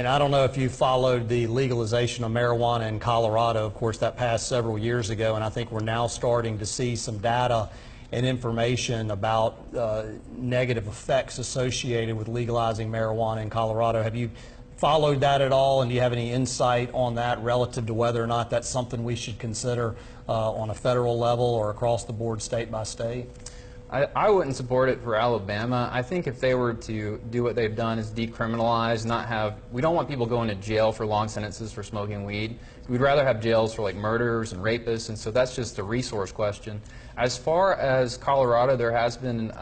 And I don't know if you followed the legalization of marijuana in Colorado. Of course, that passed several years ago, and I think we're now starting to see some data and information about negative effects associated with legalizing marijuana in Colorado. Have you followed that at all, and do you have any insight on that relative to whether or not that's something we should consider on a federal level or across the board, state by state? I wouldn't support it for Alabama. I think if they were to do what they've done is decriminalize, we don't want people going to jail for long sentences for smoking weed. We'd rather have jails for like murderers and rapists, and so that's just a resource question. As far as Colorado, there has been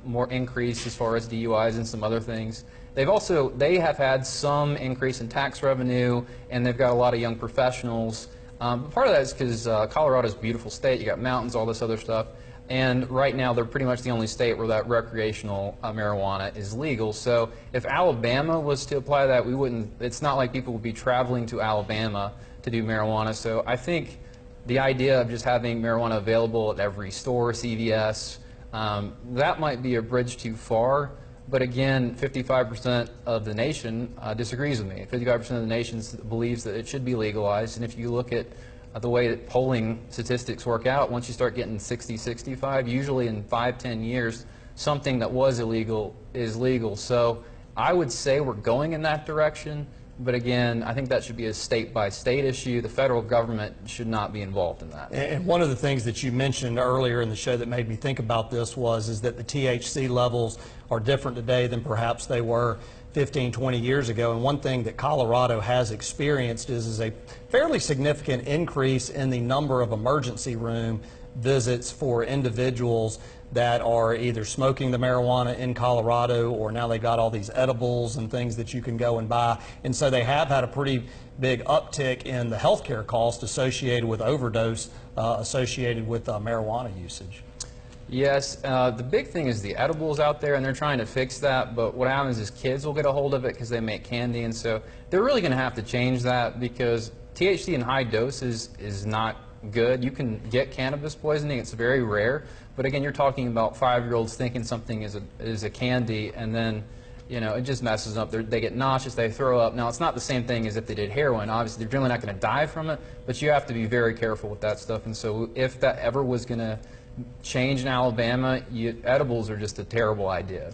more increase as far as DUIs and some other things. They have had some increase in tax revenue, and they've got a lot of young professionals. But part of that is because Colorado's a beautiful state. You got mountains, all this other stuff. And right now, they're pretty much the only state where that recreational marijuana is legal. So if Alabama was to apply that, it's not like people would be traveling to Alabama to do marijuana. So I think the idea of just having marijuana available at every store, CVS, that might be a bridge too far. But again, 55% of the nation disagrees with me. 55% of the nation believes that it should be legalized. And if you look at the way that polling statistics work out, once you start getting 60, 65, usually in 5-10 years, something that was illegal is legal. So I would say we're going in that direction, but again, I think that should be a state-by-state issue. The federal government should not be involved in that. And one of the things that you mentioned earlier in the show that made me think about this is that the THC levels are different today than perhaps they were 15, 20 years ago. And one thing that Colorado has experienced is a fairly significant increase in the number of emergency room visits for individuals that are either smoking the marijuana in Colorado, or now they've got all these edibles and things that you can go and buy. And so they have had a pretty big uptick in the healthcare cost associated with overdose associated with marijuana usage. Yes, the big thing is the edibles out there, and they're trying to fix that, but what happens is kids will get a hold of it because they make candy, and so they're really going to have to change that, because THC in high doses is not good. You can get cannabis poisoning. It's very rare, but again, you're talking about 5-year-olds thinking something is a candy, and then it just messes them up. They get nauseous, they throw up. Now, it's not the same thing as if they did heroin. Obviously, they're generally not going to die from it, but you have to be very careful with that stuff. And so if that ever was going to change in Alabama, edibles are just a terrible idea.